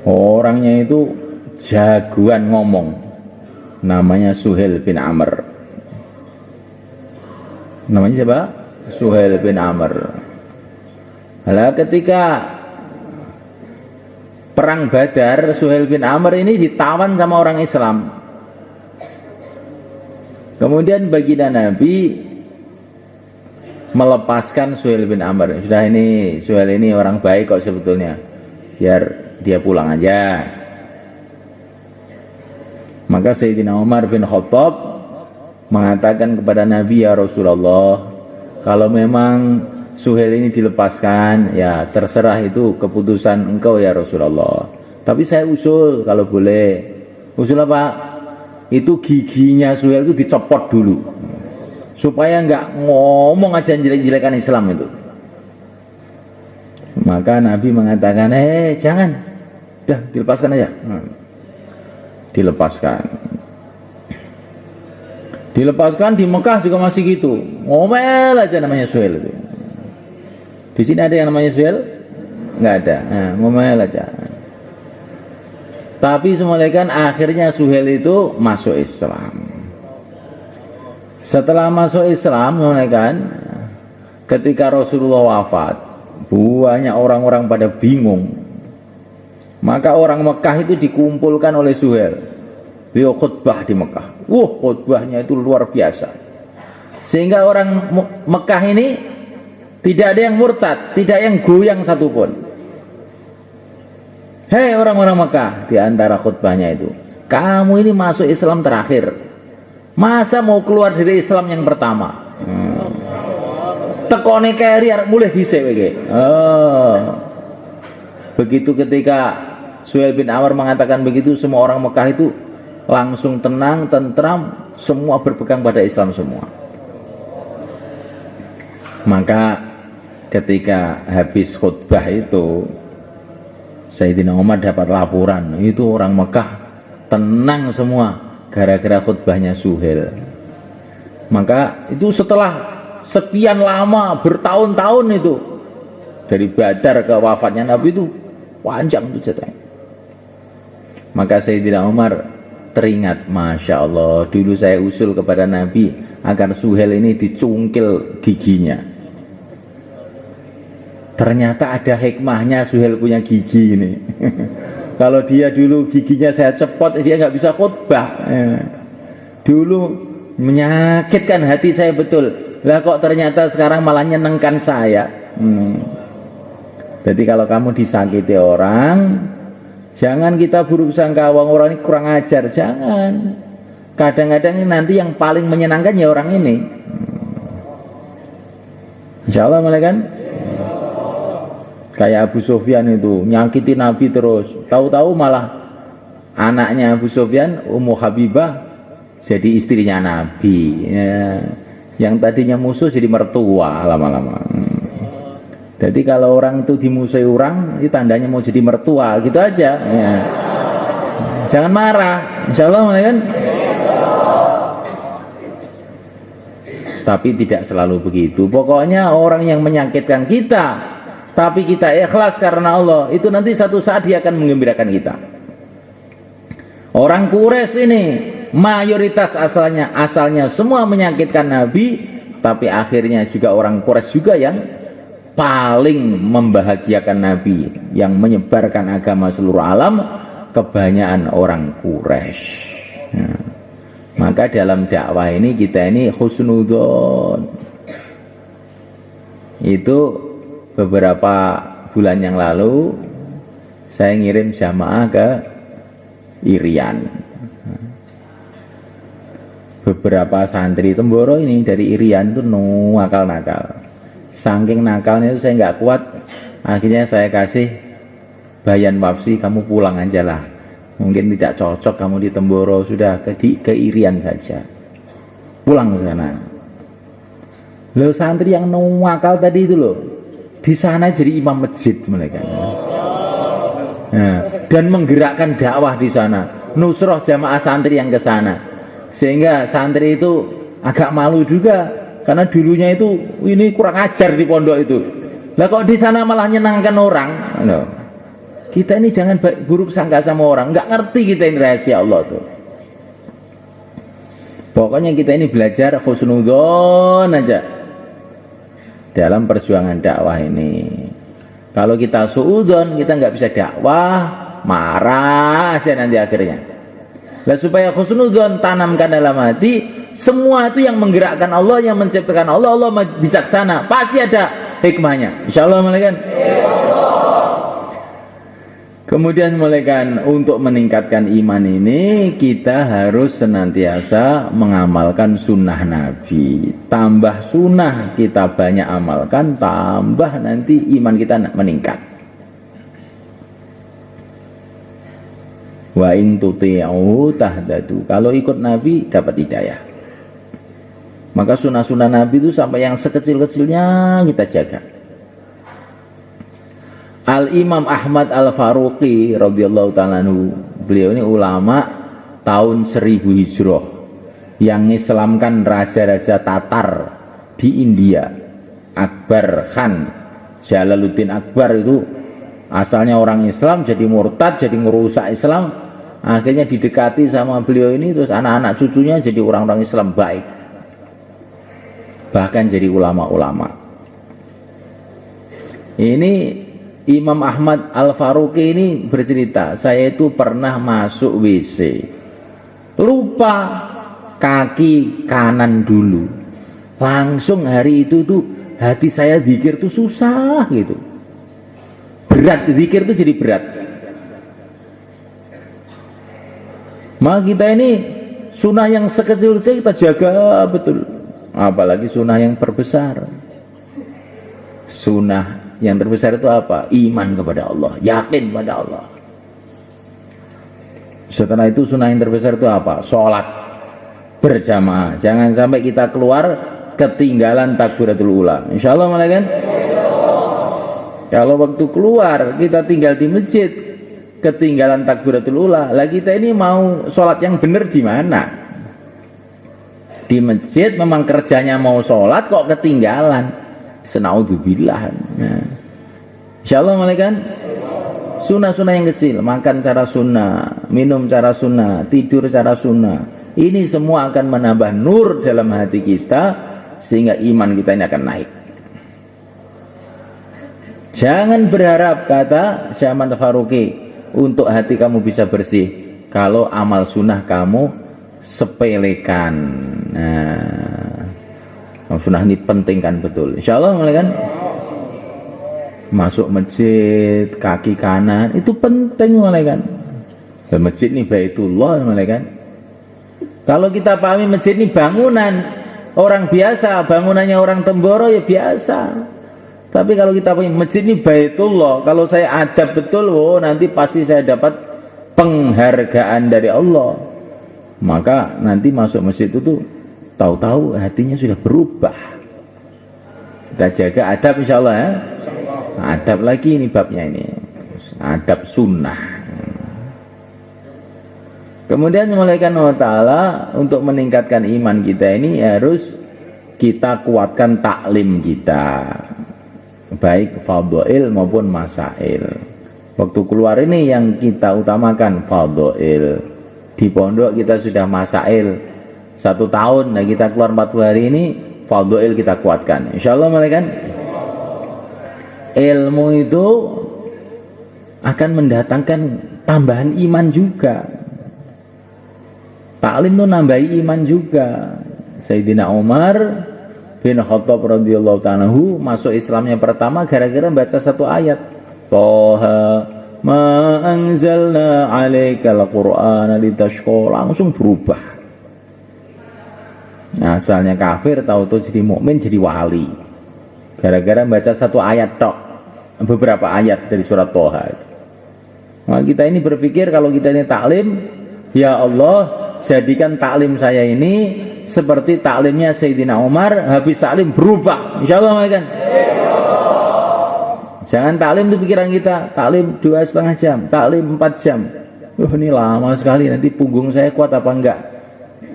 Orangnya itu jagoan ngomong. Namanya Suhail bin Amr. Namanya siapa? Suhail bin Amr. Nah, ketika perang Badar, Suhail bin Amr ini ditawan sama orang Islam. Kemudian baginda Nabi melepaskan Suhail bin Amr. Sudah, ini Suhail ini orang baik kok sebetulnya, biar dia pulang aja. Maka Sayyidina Umar bin Khattab mengatakan kepada Nabi, ya Rasulullah, kalau memang Suhail ini dilepaskan, ya terserah, itu keputusan engkau ya Rasulullah. Tapi saya usul, kalau boleh. Usul apa? Itu giginya Suhail itu dicopot dulu, supaya nggak ngomong aja jelek-jelekan Islam itu. Maka Nabi mengatakan, jangan, udah dilepaskan aja. Dilepaskan di Mekah juga masih gitu, ngomel aja namanya Suhail itu. Di sini ada yang namanya Suhail? Nggak ada. Ngomel aja. Tapi semulaikan akhirnya Suhail itu masuk Islam. Setelah masuk Islam, semulaikan ketika Rasulullah wafat, banyak orang-orang pada bingung. Maka orang Mekah itu dikumpulkan oleh Suhail. Beliau khutbah di Mekah. Khutbahnya itu luar biasa. Sehingga orang Mekah ini tidak ada yang murtad, tidak yang goyang satupun. Hei orang-orang Mekah, di antara khutbahnya itu, kamu ini masuk Islam terakhir, masa mau keluar dari Islam yang pertama? Tekone kari mulai dhisik iki. Begitu ketika Suhail bin Amr mengatakan begitu, semua orang Mekah itu langsung tenang, tentram, semua berpegang pada Islam semua. Maka ketika habis khutbah itu, Sayyidina Umar dapat laporan, itu orang Mekah tenang semua gara-gara khutbahnya Suhail. Maka itu setelah sekian lama, bertahun-tahun itu, dari Badar ke wafatnya Nabi itu panjang itu ceritanya. Maka Sayyidina Umar teringat, Masya Allah, dulu saya usul kepada Nabi agar Suhail ini dicungkil giginya. Ternyata ada hikmahnya Suhail punya gigi ini. Kalau dia dulu giginya saya cepot, dia nggak bisa khutbah. Dulu menyakitkan hati saya betul. Lah kok ternyata sekarang malah nyenengkan saya. Jadi kalau kamu disakiti orang, jangan kita buruk sangka, orang ini kurang ajar, jangan. Kadang-kadang nanti yang paling menyenangkan ya orang ini. Insya Allah malah kan. Kayak Abu Sufyan itu nyakiti Nabi terus, tahu-tahu malah anaknya Abu Sufyan, Ummu Habibah, jadi istrinya Nabi. Yang tadinya musuh jadi mertua lama-lama. Jadi kalau orang itu dimusuhi orang, itu tandanya mau jadi mertua, gitu aja. Jangan marah, insya Allah kan. Tapi tidak selalu begitu. Pokoknya orang yang menyakitkan kita, tapi kita ikhlas karena Allah, itu nanti satu saat dia akan menggembirakan kita. Orang Quraisy ini mayoritas asalnya semua menyakitkan Nabi, tapi akhirnya juga orang Quraisy juga yang paling membahagiakan Nabi, yang menyebarkan agama seluruh alam, kebanyakan orang Quraisy. Nah, maka dalam dakwah ini kita ini husnudzon. Itu beberapa bulan yang lalu saya ngirim jamaah ke Irian. Beberapa santri Temboro ini dari Irian itu nakal-nakal. Saking nakalnya itu saya nggak kuat, akhirnya saya kasih bayan wapsi, kamu pulang aja lah. Mungkin tidak cocok kamu di Temboro, sudah ke Irian saja. Pulang ke sana. Loh, santri yang nakal tadi itu loh, di sana jadi imam masjid mereka. Nah, dan menggerakkan dakwah di sana, nusroh jamaah santri yang ke sana, sehingga santri itu agak malu juga karena dulunya itu ini kurang ajar di pondok itu. Lah kok di sana malah nyenangkan orang? No. Kita ini jangan buruk sangka sama orang, nggak ngerti kita ini rahasia Allah tuh. Pokoknya kita ini belajar husnudzon aja dalam perjuangan dakwah ini. Kalau kita suudzon, kita nggak bisa dakwah, marah aja nanti akhirnya. Lah supaya husnudzon tanamkan dalam hati, semua itu yang menggerakkan Allah, yang menciptakan Allah, Allah bijaksana, pasti ada hikmahnya. Insyaallah malaikat. Kemudian mulaikan untuk meningkatkan iman ini, kita harus senantiasa mengamalkan sunnah Nabi. Tambah sunnah kita banyak amalkan, tambah nanti iman kita meningkat. Wa in tuti'u tahdadu. Kalau ikut Nabi dapat hidayah. Maka sunnah-sunnah Nabi itu sampai yang sekecil-kecilnya kita jaga. Al-Imam Ahmad Al-Faruqi radhiyallahu ta'ala anhu, beliau ini ulama tahun 1000 Hijrah yang mengislamkan raja-raja Tatar di India. Akbar Khan, Jalaluddin Akbar itu asalnya orang Islam, jadi murtad, jadi ngerusak Islam, akhirnya didekati sama beliau ini, terus anak-anak cucunya jadi orang-orang Islam baik, bahkan jadi ulama-ulama. Ini Imam Ahmad Al-Faruqi ini bercerita, saya itu pernah masuk WC, lupa kaki kanan dulu. Langsung hari itu tuh hati saya zikir tuh susah gitu. Berat, zikir tuh jadi berat. Maka kita ini sunnah yang sekecil-kecil kita jaga betul. Apalagi sunnah yang terbesar. Sunnah yang terbesar itu apa? Iman kepada Allah, yakin pada Allah. Setelah itu sunnah yang terbesar itu apa? Sholat berjamaah. Jangan sampai kita keluar ketinggalan takbiratul ula. Insya Allah malah kan? Kalau waktu keluar kita tinggal di masjid, ketinggalan takbiratul ula, lah kita ini mau sholat yang benar di mana? Di masjid memang kerjanya mau sholat kok ketinggalan. Senaudzubillah. Nah, insyaallah malaikat. Sunnah-sunnah yang kecil, makan cara sunnah, minum cara sunnah, tidur cara sunnah, ini semua akan menambah nur dalam hati kita sehingga iman kita ini akan naik. Jangan berharap, kata Syekh Ahmad Faruqi, untuk hati kamu bisa bersih kalau amal sunnah kamu sepelekan. Nah, sunnah ini penting kan betul. Insyaallah kan masuk masjid kaki kanan itu penting kan. Dan masjid ini Baitullah kan. Kalau kita pahami masjid ini bangunan orang biasa, bangunannya orang Temboro ya biasa. Tapi kalau kita pahami masjid ini Baitullah, kalau saya adab betul, oh nanti pasti saya dapat penghargaan dari Allah. Maka nanti masuk masjid itu tuh tahu-tahu hatinya sudah berubah. Kita jaga adab insyaallah ya. Adab lagi ini babnya ini. Adab sunnah. Kemudian malaikat Allah Ta'ala untuk meningkatkan iman kita ini harus kita kuatkan taklim kita, baik fadhail maupun masail. Waktu keluar ini yang kita utamakan fadhail. Di pondok kita sudah masail 1 tahun, nah kita keluar 40 hari ini fadhail kita kuatkan. Insyaallah malaikat ilmu itu akan mendatangkan tambahan iman juga. Taklim itu nambahi iman juga. Sayyidina Umar bin Khattab radhiyallahu ta'ala masuk Islamnya pertama gara-gara baca 1 ayat. Toha ma anzalna 'alaikal qur'ana litashqa, langsung berubah. Nah, asalnya kafir tahu-tahu jadi mukmin, jadi wali. Gara-gara baca 1 ayat tok. Beberapa ayat dari surat Toha. Nah, kita ini berpikir kalau kita ini taklim, ya Allah jadikan taklim saya ini seperti taklimnya Sayyidina Umar, habis taklim berubah. Insyaallah kan? Jangan taklim itu pikiran kita, taklim 2,5 jam, taklim 4 jam. Ini lama sekali, nanti punggung saya kuat apa enggak?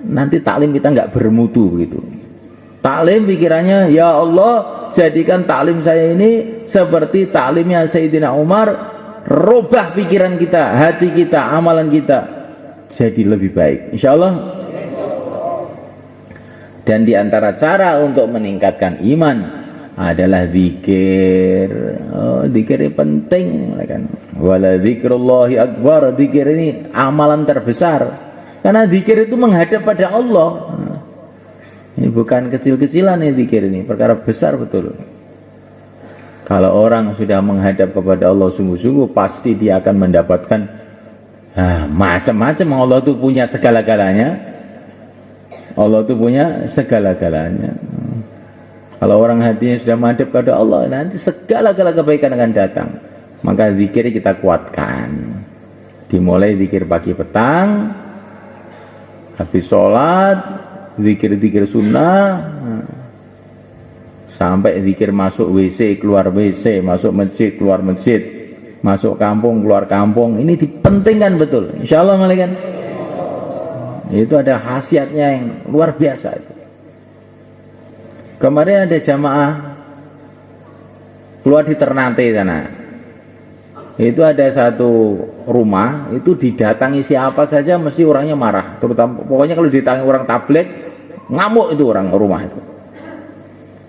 Nanti taklim kita enggak bermutu begitu. Taklim pikirannya, ya Allah jadikan taklim saya ini seperti taklimnya Sayyidina Umar, rubah pikiran kita, hati kita, amalan kita jadi lebih baik, insyaallah. Dan diantara cara untuk meningkatkan iman adalah zikir. Zikir ini penting, kan? Wala dzikrullahi akbar. Zikir ini amalan terbesar, karena zikir itu menghadap pada Allah. Ini bukan kecil-kecilan nih zikir ini, perkara besar betul. Kalau orang sudah menghadap kepada Allah sungguh-sungguh, pasti dia akan mendapatkan macam-macam. Allah itu punya segala-galanya. Allah itu punya segala-galanya. Kalau orang hatinya sudah menghadap kepada Allah, nanti segala-gala kebaikan akan datang. Maka zikir kita kuatkan. Dimulai zikir pagi petang, habis sholat, zikir-zikir sunnah, sampai zikir masuk WC, keluar WC, masuk masjid, keluar masjid, masuk kampung, keluar kampung. Ini dipentingkan betul, insyaallah malaikat. Itu ada khasiatnya yang luar biasa itu. Kemarin ada jamaah keluar di Ternate sana. Itu ada satu rumah, itu didatangi siapa saja mesti orangnya marah. Terutama pokoknya kalau didatangi orang tabligh, ngamuk itu orang rumah itu.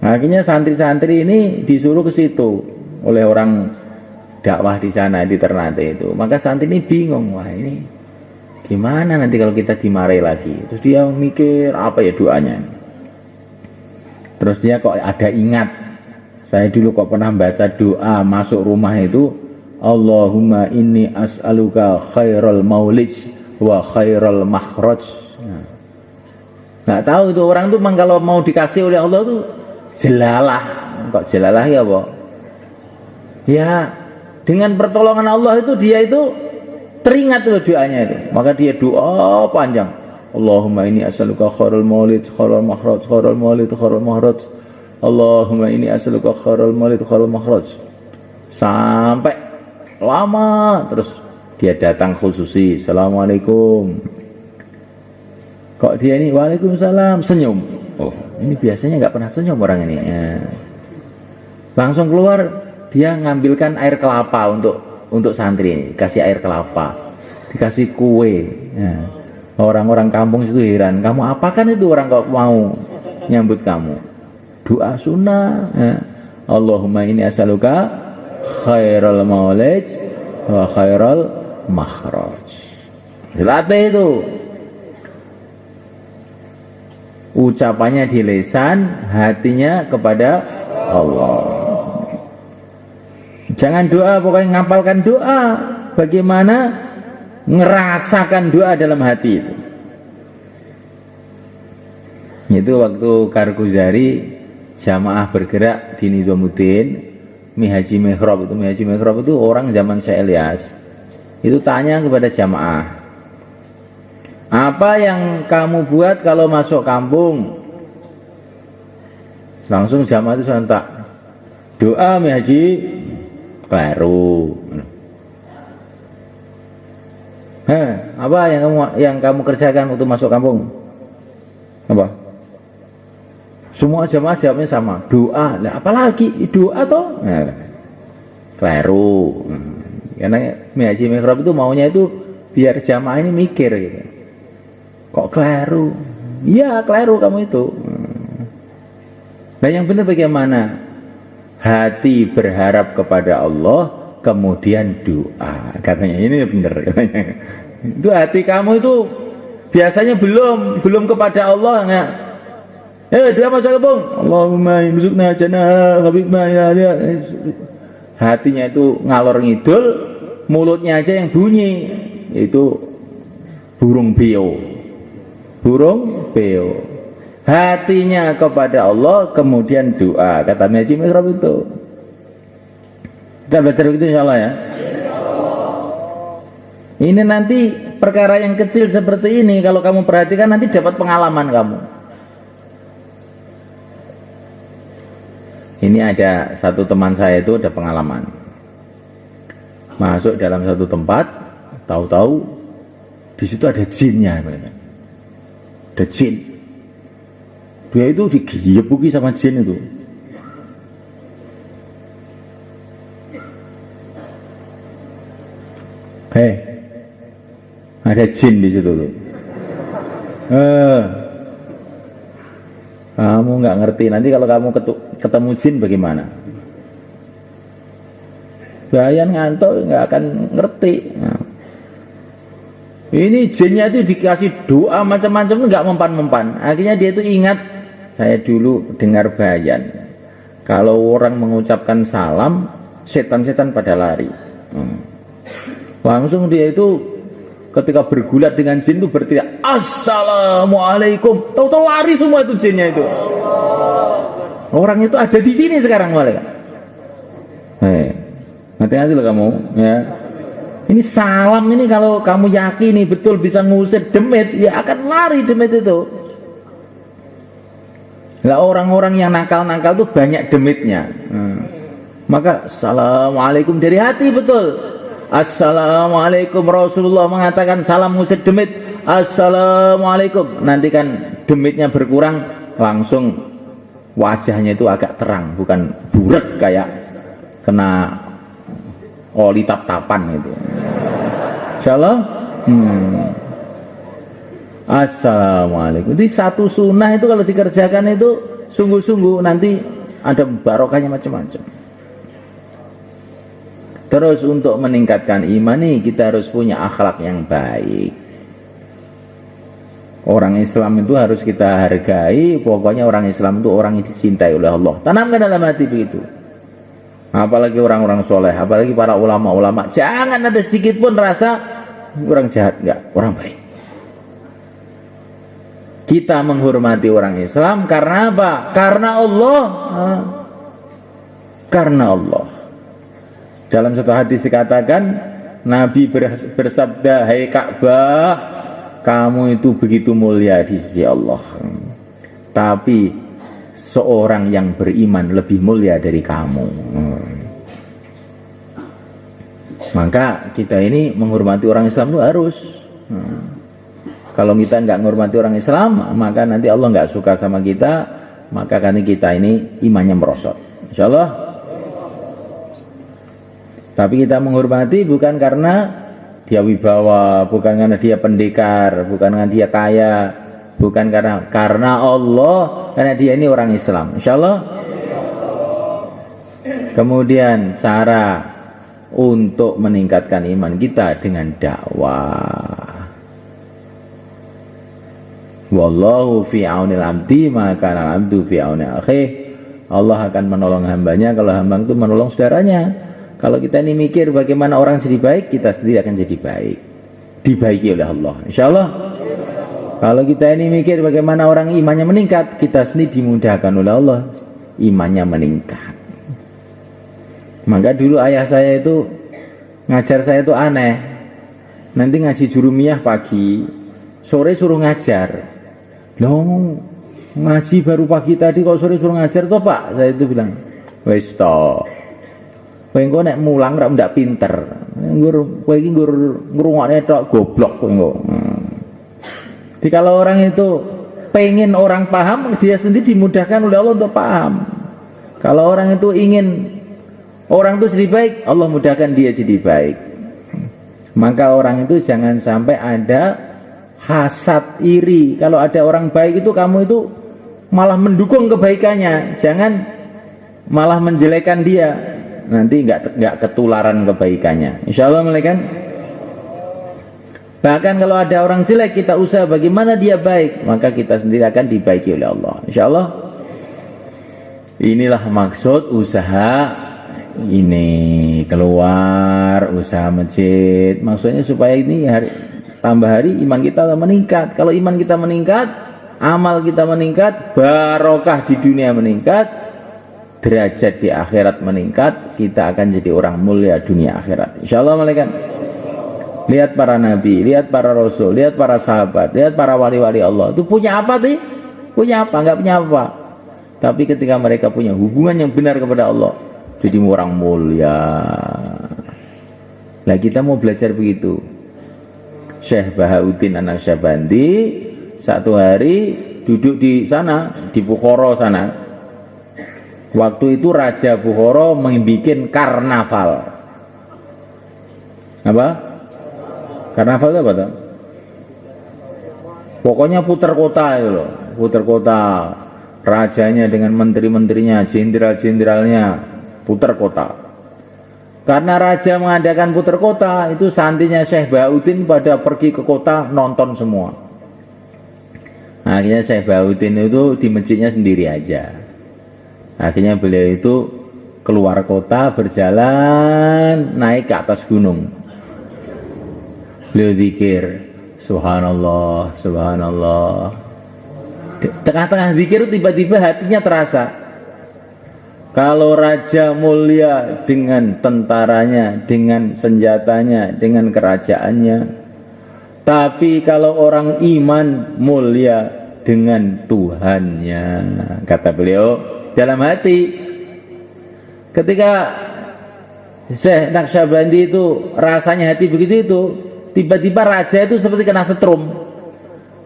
Nah, akhirnya santri-santri ini disuruh ke situ oleh orang dakwah di sana di Ternate itu. Maka santri ini bingung, wah ini gimana nanti kalau kita dimarahi lagi. Terus dia mikir apa ya doanya. Terus dia kok ada ingat, saya dulu kok pernah baca doa masuk rumah itu, Allahumma inni as'aluka khairal maulid wa khairal makhraj. Nggak tahu itu orang tuh memang kalau mau dikasih oleh Allah tuh jelalah. Kok jelalah ya, Pak? Ya, dengan pertolongan Allah itu dia itu teringat loh doanya itu. Maka dia doa panjang. Allahumma inni as'aluka khairal maulid, khairal makhraj, khairal maulid, khairal makhraj. Allahumma inni as'aluka khairal maulid, khairal makhraj. Sampai lama terus dia datang khususi, Assalamualaikum. Kok dia ini Waalaikumsalam, senyum. Oh, ini biasanya nggak pernah senyum orang ini. Ya. Langsung keluar dia ngambilkan air kelapa untuk santri ini, kasih air kelapa, dikasih kue. Ya. Orang-orang kampung itu heran, kamu apakan itu orang kok mau nyambut kamu? Doa sunnah. Ya. Allahumma inni as'aluka khairal maulid wa khairal makhraj. Dilatih itu. Ucapannya di lisan, hatinya kepada Allah. Jangan doa pokoknya ngapalkan doa, bagaimana ngerasakan doa dalam hati itu. Itu waktu Karguzari jamaah bergerak di Nizamuddin, Mihaji Mihrab itu orang zaman Syekh Ilyas. Itu tanya kepada jamaah, apa yang kamu buat kalau masuk kampung? Langsung jamaah itu sontak, doa Mihaji baru. Apa yang kamu kerjakan waktu masuk kampung? Apa? Semua jamaah jawabnya sama, doa. Nah, apalagi doa toh? Nah, keliru. Karena Haji Mihrab itu maunya itu biar jamaah ini mikir gitu. Kok keliru? Iya keliru kamu itu. Nah yang benar bagaimana? Hati berharap kepada Allah, kemudian doa. Katanya ini benar. Itu hati kamu itu biasanya belum kepada Allah nggak? Doa masuk kampung. Allahumma inzukna jannah habibna ya. Hatinya itu ngalor ngidul, mulutnya aja yang bunyi. Itu burung beo. Burung beo. Hatinya kepada Allah, kemudian doa. Kata Haji Mihrab itu. Kita baca begitu insyaallah ya. Ini nanti perkara yang kecil seperti ini kalau kamu perhatikan nanti dapat pengalaman kamu. Ini ada satu teman saya itu ada pengalaman. Masuk dalam satu tempat, tahu-tahu di situ ada jinnya. Ada jin. Dia itu digebuki sama jin itu. Ada jin di situ tuh. Kamu nggak ngerti nanti kalau kamu ketemu jin bagaimana? Bayan ngantuk nggak akan ngerti. Nah. Ini jinnya itu dikasih doa macam-macam itu nggak mempan-mempan. Akhirnya dia itu ingat, saya dulu dengar bayan. Kalau orang mengucapkan salam, setan-setan pada lari. Langsung dia itu ketika bergulat dengan jin itu berteriak Assalamualaikum, tahu-tahu lari semua itu jinnya itu. Orang itu ada di sini sekarang malah. Hati-hati loh kamu ya. Ini salam ini kalau kamu yakini betul bisa ngusir demit, ya akan lari demit itu. Lah orang-orang yang nakal-nakal itu banyak demitnya. Maka Assalamualaikum dari hati betul. Assalamualaikum, Rasulullah mengatakan salam ngusir demit. Assalamualaikum. Nanti kan demitnya berkurang, langsung wajahnya itu agak terang, bukan buret kayak kena oli tap-tapan itu. Insyaallah. Assalamualaikum. Jadi satu sunnah itu kalau dikerjakan itu sungguh-sungguh nanti ada barokahnya macam-macam. Terus untuk meningkatkan iman nih kita harus punya akhlak yang baik. Orang Islam itu harus kita hargai. Pokoknya orang Islam itu orang yang dicintai oleh Allah. Tanamkan dalam hati begitu. Apalagi orang-orang soleh, apalagi para ulama-ulama. Jangan ada sedikit pun rasa orang jahat, enggak, orang baik. Kita menghormati orang Islam karena apa? Karena Allah. Karena Allah. Dalam satu hadis dikatakan Nabi bersabda, hai Ka'bah, kamu itu begitu mulia di sisi Allah, tapi seorang yang beriman lebih mulia dari kamu. Maka kita ini menghormati orang Islam itu harus. Kalau kita nggak menghormati orang Islam, maka nanti Allah nggak suka sama kita, maka kan kita ini imannya merosot. Insyaallah. Tapi kita menghormati bukan karena dia wibawa, bukan karena dia pendekar, bukan karena dia kaya, bukan karena Allah, karena dia ini orang Islam. Insyaallah. Kemudian cara untuk meningkatkan iman kita dengan dakwah. Wallahu fi aunil abdi maka al-abdu fi auni akhih. Allah akan menolong hambanya kalau hamba itu menolong saudaranya. Kalau kita ini mikir bagaimana orang jadi baik, kita sendiri akan jadi baik, dibaiki oleh Allah. Insyaallah. Kalau kita ini mikir bagaimana orang imannya meningkat, kita sendiri dimudahkan oleh Allah, imannya meningkat. Maka dulu ayah saya itu ngajar saya itu aneh. Nanti ngaji jurumiyah pagi, sore suruh ngajar. Loh, ngaji baru pagi tadi kok sore suruh ngajar toh Pak? Saya itu bilang, wis toh. Kowe engko nek mulang ra ndak pinter. Kowe iki ngrungokne tok goblok kowe engko. Jadi kalau orang itu pengen orang paham, dia sendiri dimudahkan oleh Allah untuk paham. Kalau orang itu ingin orang itu jadi baik, Allah mudahkan dia jadi baik. Maka orang itu jangan sampai ada hasad, iri. Kalau ada orang baik itu kamu itu malah mendukung kebaikannya, jangan malah menjelekkan dia. Nanti nggak ketularan kebaikannya. Insya Allah malaikat. Bahkan kalau ada orang jelek, kita usaha bagaimana dia baik, maka kita sendiri akan dibaiki oleh Allah. Insya Allah. Inilah maksud usaha ini, keluar usaha masjid. Maksudnya supaya ini tambah hari iman kita meningkat. Kalau iman kita meningkat, amal kita meningkat, barokah di dunia meningkat, derajat di akhirat meningkat, kita akan jadi orang mulia dunia akhirat. Insya Allah malaikat. Lihat para nabi, lihat para rasul, lihat para sahabat, lihat para wali-wali Allah. Itu punya apa sih? Punya apa? Enggak punya apa. Tapi ketika mereka punya hubungan yang benar kepada Allah, jadi orang mulia. Nah kita mau belajar begitu. Syekh Bahauddin An-Naqsyabandi satu hari duduk di sana, di Bukhara sana. Waktu itu Raja Bukhara membuat karnaval. Apa? Karnaval itu apa tuh? Pokoknya putar kota itu loh, putar kota. Rajanya dengan menteri-menterinya, jenderal-jenderalnya putar kota. Karena raja mengadakan putar kota, itu santrinya Syekh Bahauddin pada pergi ke kota nonton semua. Akhirnya Syekh Bahauddin itu di masjidnya sendiri aja. Akhirnya beliau itu keluar kota, berjalan naik ke atas gunung. Beliau zikir, subhanallah, subhanallah. Tengah-tengah zikir tiba-tiba hatinya terasa, kalau raja mulia dengan tentaranya, dengan senjatanya, dengan kerajaannya, tapi kalau orang iman mulia dengan Tuhannya, kata beliau dalam hati. Ketika Syekh Naqsyabandi itu rasanya hati begitu itu, tiba-tiba raja itu seperti kena setrum,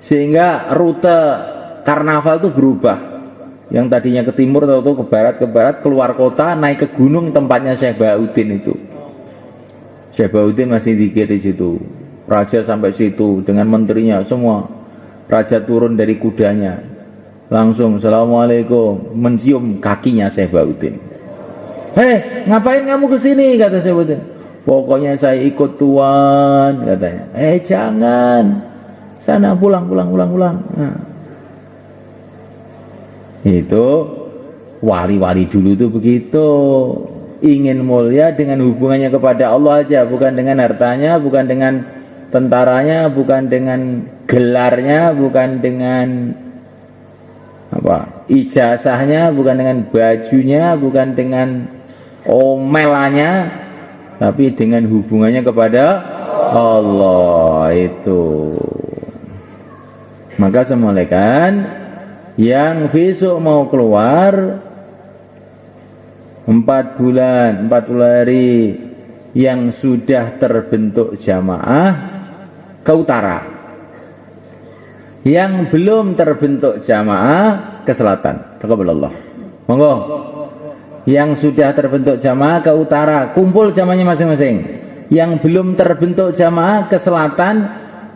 sehingga rute karnaval itu berubah. Yang tadinya ke timur atau ke barat, keluar kota, naik ke gunung tempatnya Syekh Bahauddin itu. Syekh Bahauddin masih zikir di situ. Raja sampai situ dengan menterinya semua. Raja turun dari kudanya, langsung assalamualaikum, mencium kakinya Syekh Bahauddin. Hei, ngapain kamu kesini? Kata Syekh Bahauddin. Pokoknya saya ikut Tuan, katanya. Jangan, sana pulang. Nah. Itu wali-wali dulu itu begitu, ingin mulia dengan hubungannya kepada Allah aja, bukan dengan hartanya, bukan dengan tentaranya, bukan dengan gelarnya, bukan dengan ijazahnya, bukan dengan bajunya, bukan dengan omelannya, tapi dengan hubungannya kepada Allah itu. Maka semalekan yang besok mau keluar 4 bulan 40 hari yang sudah terbentuk jamaah ke utara, yang belum terbentuk jamaah ke selatan. Taqabbalallah. Monggo. Yang sudah terbentuk jamaah ke utara, kumpul jamaahnya masing-masing. Yang belum terbentuk jamaah ke selatan,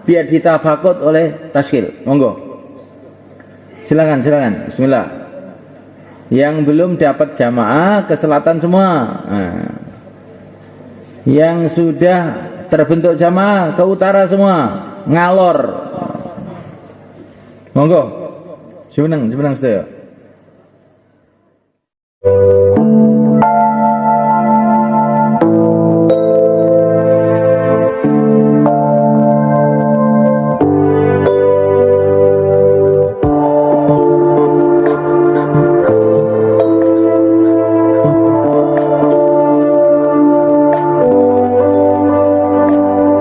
biar ditafakut oleh tashkil. Monggo. Silakan, bismillah. Yang belum dapat jamaah ke selatan semua. Nah. Yang sudah terbentuk jamaah ke utara semua, ngalor. Monggo. Sebenang sedaya.